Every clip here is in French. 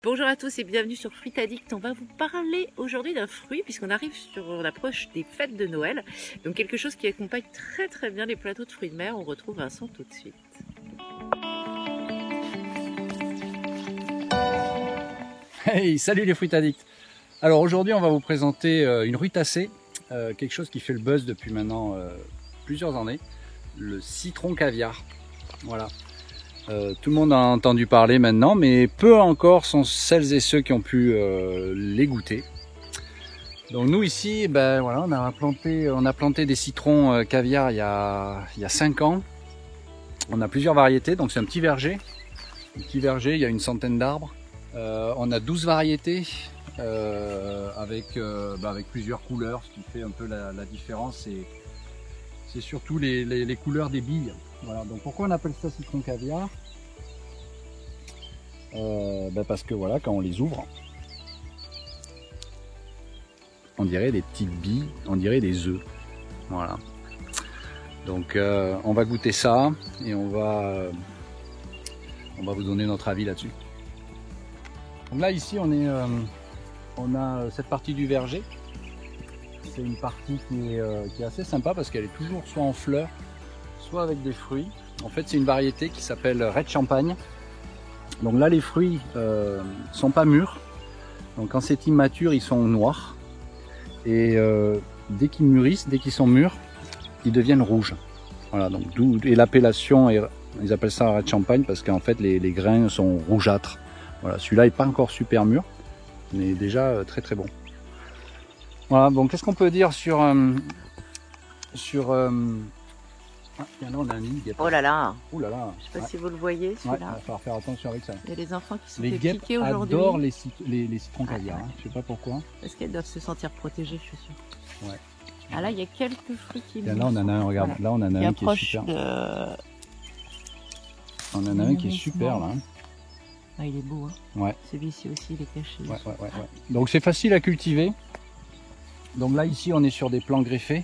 Bonjour à tous et bienvenue sur Fruit Addict. On va vous parler aujourd'hui d'un fruit puisqu'on approche des fêtes de Noël. Donc quelque chose qui accompagne très bien les plateaux de fruits de mer. On retrouve Vincent tout de suite. Hey, salut les Fruit Addicts. Alors aujourd'hui on va vous présenter une rutacée, quelque chose qui fait le buzz depuis maintenant plusieurs années, le citron caviar. Voilà. Tout le monde a entendu parler maintenant, mais peu encore sont celles et ceux qui ont pu les goûter. Donc nous ici, ben voilà, on a planté des citrons caviar il y a 5 ans. On a plusieurs variétés, donc c'est un petit verger. Un petit verger, il y a une centaine d'arbres. On a 12 variétés avec plusieurs couleurs. Ce qui fait un peu la différence, c'est surtout les couleurs des billes. Voilà, donc pourquoi on appelle ça citron caviar? Parce que voilà, quand on les ouvre, on dirait des petites billes, on dirait des œufs. Voilà. Donc on va goûter ça et on va vous donner notre avis là-dessus. Donc là ici on a cette partie du verger. C'est une partie qui est assez sympa parce qu'elle est toujours soit en fleurs, soit avec des fruits. En fait c'est une variété qui s'appelle Red Champagne. Donc là les fruits sont pas mûrs. Donc quand c'est immature ils sont noirs. Et dès qu'ils mûrissent, dès qu'ils sont mûrs, ils deviennent rouges. Voilà, donc d'où l'appellation, ils appellent ça Red Champagne parce qu'en fait les grains sont rougeâtres. Voilà, celui-là n'est pas encore super mûr, mais déjà très bon. Voilà, donc qu'est-ce qu'on peut dire sur Ah, tiens, là, on a un nid. Oh là là! Oh là là! Je sais pas si vous le voyez celui-là. Il va falloir faire attention avec ça. Il y a des enfants qui sont Les fait guêpes piquer aujourd'hui. adorent les citrons caviar, hein. Je sais pas pourquoi. Parce qu'elles doivent se sentir protégées, je suis sûre. Ouais. Ah là, il y a quelques fruits qui Là, on en a un, regarde. Voilà. Là, on en a un qui est super. On en a un qui est super, là. Ah, il est beau, hein. Ouais. Celui-ci aussi, il est caché. Ouais. Donc, c'est facile à cultiver. Donc là, ici, on est sur des plants greffés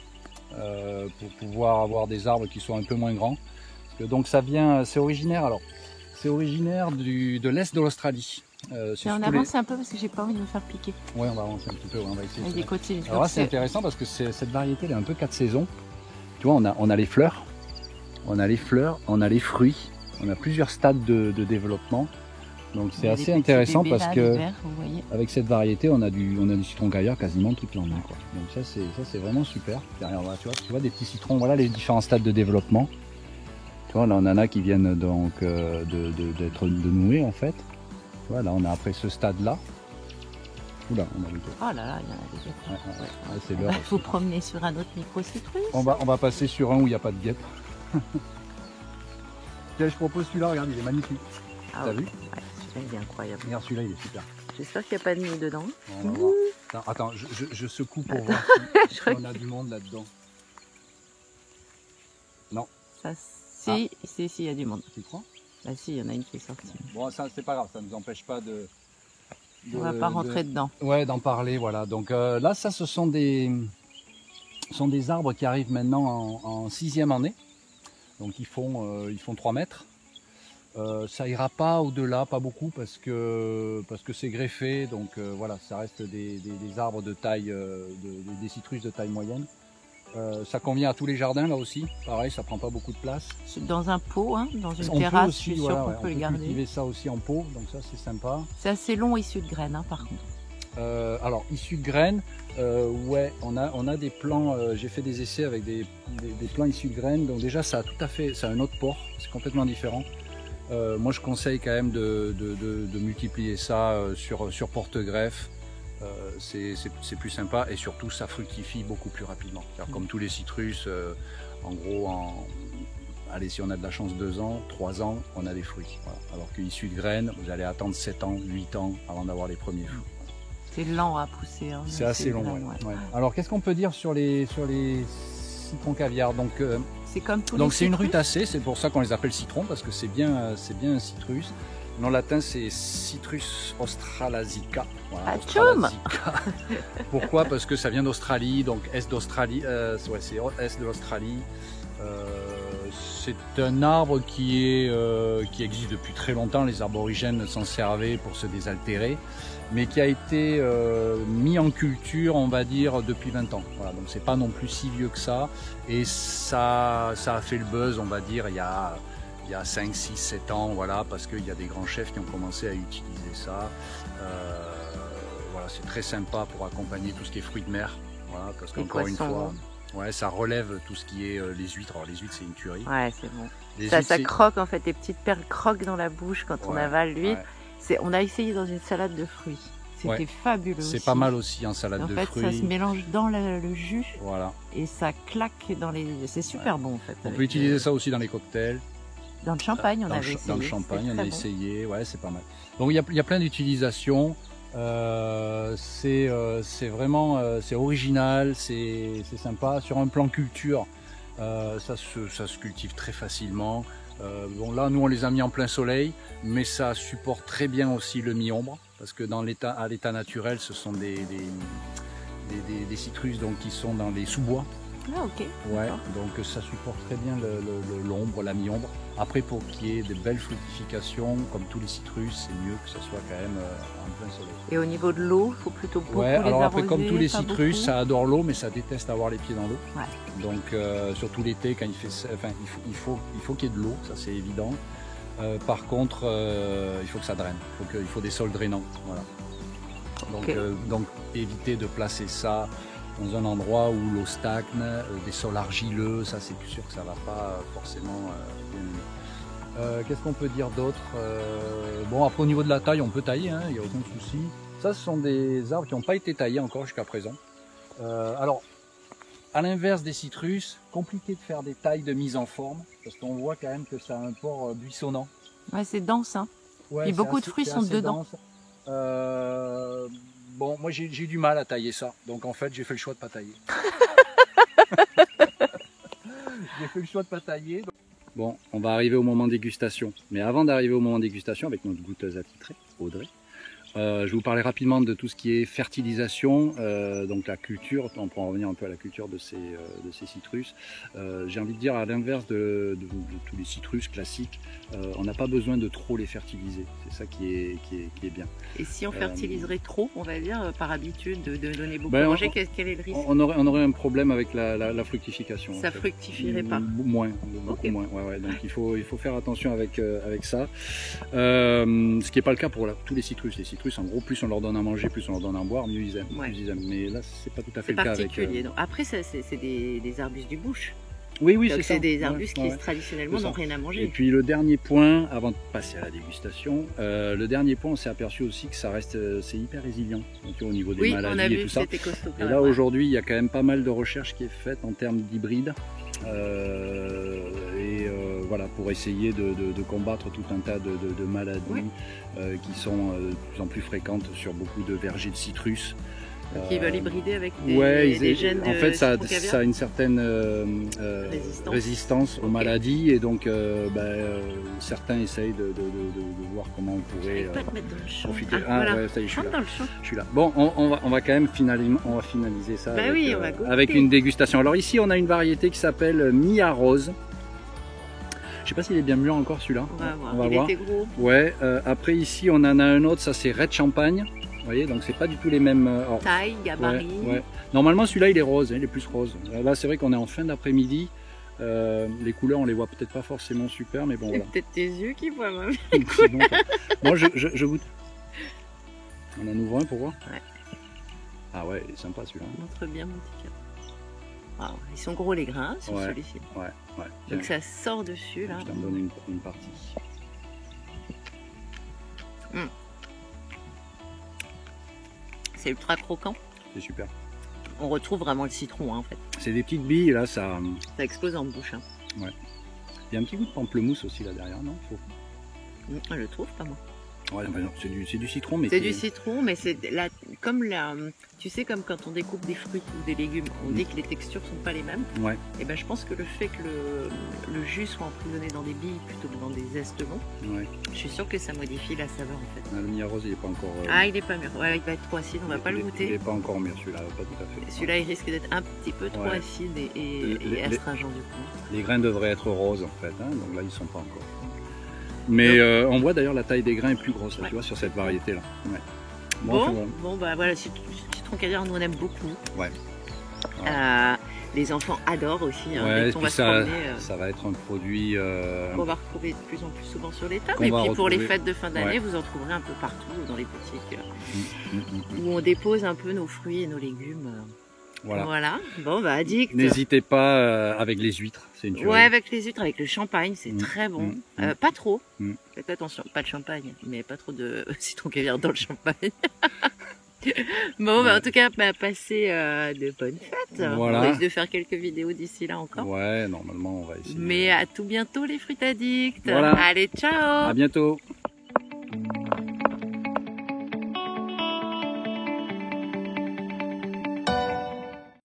pour pouvoir avoir des arbres qui sont un peu moins grands. Parce que, donc, ça vient, c'est originaire de l'est de l'Australie. On avance un peu parce que j'ai pas envie de me faire piquer. Ouais, on va avancer un petit peu, on va essayer. Avec des côtés. Alors là, c'est intéressant parce que cette variété, elle est un peu 4 saisons. Tu vois, on a les fleurs, on a les fruits, on a plusieurs stades de développement. Donc c'est assez intéressant parce que avec cette variété, on a du citron caviar quasiment toute l'année, quoi. Donc ça c'est vraiment super. Derrière, tu vois des petits citrons, voilà les différents stades de développement. Tu vois, là on en a qui viennent donc d'être de nouer en fait. Tu vois, là on a après ce stade-là. Oula, on a le tour. Oh là là, il y en a des guêpes. C'est l'heure. Il faut promener sur un autre micro-citrus. On va passer sur un où il n'y a pas de guêpes. Tiens, je propose celui-là, regarde, il est magnifique. Ah, t'as vu? Ouais, celui-là il est incroyable. Regarde, celui-là il est super. J'espère qu'il n'y a pas de nid dedans. Attends, je secoue pour voir si on a du monde là-dedans. Non. Ça, si, il y a du monde. Tu crois? Bah si, il y en a une qui est sortie. Bon, ça c'est pas grave, ça ne nous empêche pas on va pas rentrer dedans. Ouais, d'en parler, voilà. Donc là, ça, ce sont des arbres qui arrivent maintenant en 6e année. Donc ils font 3 mètres. Ça ira pas au-delà, pas beaucoup, parce que c'est greffé. Donc voilà, ça reste des arbres de taille, des citrus de taille moyenne. Ça convient à tous les jardins là aussi. Pareil, ça prend pas beaucoup de place. Dans un pot, hein, dans une terrasse, aussi, je suis sûre qu'on peut les garder. Cultiver ça aussi en pot, donc ça c'est sympa. C'est assez long issu de graines, hein, par contre. Alors issu de graines, ouais, on a des plants. J'ai fait des essais avec des plants issus de graines. Donc déjà ça a un autre port, c'est complètement différent. Moi je conseille quand même de multiplier ça sur porte-greffe. C'est plus sympa et surtout ça fructifie beaucoup plus rapidement. Comme tous les citrus, en gros, allez, si on a de la chance 2 ans, 3 ans, on a des fruits. Voilà. Alors qu'issu de graines, vous allez attendre 7 ans, 8 ans avant d'avoir les premiers fruits. Voilà. C'est lent à pousser. Hein, c'est assez long. Ouais. Alors qu'est-ce qu'on peut dire sur les citrons caviar? Donc c'est comme tous donc c'est une rutacée, c'est pour ça qu'on les appelle citrons parce que c'est bien un citrus. Le nom latin c'est Citrus australasica. Voilà, australasica. Pourquoi? Parce que ça vient d'Australie, donc est d'Australie, c'est est de l'Australie. c'est un arbre qui existe depuis très longtemps. Les aborigènes s'en servaient pour se désaltérer, mais qui a été mis en culture, on va dire, depuis 20 ans. Voilà, donc c'est pas non plus si vieux que ça. Et ça a fait le buzz, on va dire, il y a 5, 6, 7 ans, voilà, parce qu'il y a des grands chefs qui ont commencé à utiliser ça. Voilà, c'est très sympa pour accompagner tout ce qui est fruits de mer. Voilà, parce qu'encore une fois, ouais, ça relève tout ce qui est les huîtres. Alors les huîtres, c'est une tuerie. Ouais, c'est bon. Ça croque en fait, les petites perles croquent dans la bouche quand on avale l'huître. Ouais. On a essayé dans une salade de fruits. C'était fabuleux. C'est pas mal aussi en salade de fruits. En fait, ça se mélange dans le jus. Voilà. Et ça claque dans les. C'est super bon en fait. On peut utiliser ça aussi dans les cocktails. Dans le champagne, on avait essayé. Dans le champagne, on a essayé. Ouais, c'est pas mal. Donc il y a plein d'utilisations. C'est vraiment c'est original, c'est sympa. Sur un plan culture, ça se cultive très facilement. Bon là, nous on les a mis en plein soleil, mais ça supporte très bien aussi le mi-ombre, parce que à l'état naturel, ce sont des citrus donc qui sont dans les sous-bois. Ah ok. Ouais, donc ça supporte très bien l'ombre, la mi-ombre. Après, pour qu'il y ait de belles fructifications, comme tous les citrus, c'est mieux que ce soit quand même en plein soleil. Et au niveau de l'eau, il faut plutôt beaucoup les alors arroser, après, comme tous les citrus, beaucoup. ça adore l'eau, mais ça déteste avoir les pieds dans l'eau. Ouais. Donc surtout l'été, quand il fait, enfin, il faut qu'il y ait de l'eau, ça c'est évident. Par contre, il faut que ça draine. Il faut des sols drainants. Voilà. Donc éviter de placer ça dans un endroit où l'eau stagne, des sols argileux, ça c'est sûr que ça va pas forcément bien mieux. Qu'est-ce qu'on peut dire d'autre? Bon, après au niveau de la taille, on peut tailler, il n'y a aucun souci. Ça, ce sont des arbres qui n'ont pas été taillés encore jusqu'à présent. Alors, à l'inverse des citrus, compliqué de faire des tailles de mise en forme, parce qu'on voit quand même que ça a un port buissonnant. Ouais, c'est dense, hein. Ouais, et beaucoup de fruits sont dedans. Bon, moi j'ai du mal à tailler ça, donc en fait j'ai fait le choix de pas tailler. J'ai fait le choix de pas tailler. Bon, on va arriver au moment dégustation. Mais avant d'arriver au moment dégustation, avec notre goûteuse attitrée, Audrey, je vais vous parler rapidement de tout ce qui est fertilisation, donc la culture. On pourra revenir un peu à la culture de ces citrus. J'ai envie de dire, à l'inverse de tous les citrus classiques, on n'a pas besoin de trop les fertiliser. C'est ça qui est bien. Et si on fertiliserait trop, on va dire, par habitude, de donner beaucoup à manger, quel est le risque? On aurait un problème avec la fructification. Ça fructifierait pas? Moins, beaucoup moins. Ouais. Donc il faut faire attention avec ça. Ce qui n'est pas le cas pour tous les citrus. Les citrus, en gros, plus on leur donne à manger, plus on leur donne à boire, mieux ils aiment. Ouais. Plus ils aiment. Mais là, c'est pas tout à fait le cas avec. Donc, après, c'est des arbustes du bush. Oui, c'est ça. C'est des arbustes qui traditionnellement n'ont rien à manger. Et puis le dernier point, avant de passer à la dégustation, le dernier point, on s'est aperçu aussi que ça reste, c'est hyper résilient donc, au niveau des maladies et tout ça. Et là aujourd'hui, il y a quand même pas mal de recherches qui est faite en termes d'hybrides. Voilà, pour essayer de combattre tout un tas de maladies qui sont de plus en plus fréquentes sur beaucoup de vergers de citrus. Donc ils veulent hybrider avec des gènes de... En fait, ça a une certaine résistance aux maladies et donc certains essayent de voir comment on pourrait profiter. Voilà. Ça y est, je suis là. là. Bon, on va quand même finaliser ça avec une dégustation. Alors ici, on a une variété qui s'appelle Mia Rose. Je sais pas s'il est bien mûr encore celui-là. On va voir. Était gros. Ouais. Après ici, on en a un autre. Ça c'est Red Champagne. Vous voyez, donc c'est pas du tout les mêmes taille, gabarit. Ouais. Normalement celui-là il est rose, il est plus rose. Là c'est vrai qu'on est en fin d'après-midi. Les couleurs on les voit peut-être pas forcément super, mais bon voilà. C'est peut-être tes yeux qui voient même. Moi je goûte. On en ouvre un pour voir. Ouais. Ah ouais, il est sympa celui-là. Montre bien mon petit cœur. Wow, ils sont gros les grains sur celui-ci. Ouais. Donc ça sort dessus là. Je t'en donne une partie. C'est ultra croquant. C'est super. On retrouve vraiment le citron en fait. C'est des petites billes là, ça explose en bouche. Ouais. Il y a un petit goût de pamplemousse aussi là derrière, non? Je le trouve pas moi. Ouais, c'est du citron, mais c'est du citron, mais c'est là comme tu sais, comme quand on découpe des fruits ou des légumes, on dit que les textures sont pas les mêmes. Ouais. Et ben je pense que le fait que le jus soit emprisonné dans des billes plutôt que dans des zestes longs, Ouais. je suis sûre que ça modifie la saveur en fait. Le Mia Rose, il est pas encore. Ah, il est pas mûr. Ouais, il va être trop acide, on va pas le Il goûter. est pas encore mûr celui-là, pas tout à fait. Celui-là, il risque d'être un petit peu trop Ouais. acide et astringent du coup. Les grains devraient être roses en fait, hein, donc là ils sont pas encore. Mais on voit d'ailleurs la taille des grains est plus grosse, là, Ouais. tu vois, sur cette variété là. Ouais. Bon, bah voilà, citron caviar, nous on aime beaucoup. Ouais. Les enfants adorent aussi. Hein, Ouais, dès et qu'on puis va se promener, ça va être un produit qu'on va retrouver de plus en plus souvent sur les tables. Qu'on Et va puis pour les retrouver. fêtes de fin d'année, Ouais. vous en trouverez un peu partout dans les boutiques où on dépose un peu nos fruits et nos légumes. Voilà. Bon, bah addict. N'hésitez pas avec les huîtres, c'est une tuerie. Ouais, avec les huîtres, avec le champagne, c'est très bon. Pas trop. Mm. Faites attention, pas de champagne, mais pas trop de citron caviar dans le champagne. Bon, bah en tout cas, passez de bonnes fêtes. Voilà. On risque de faire quelques vidéos d'ici là encore. Ouais, normalement on va essayer. Mais à tout bientôt les fruits addicts. Voilà. Allez, ciao. À bientôt.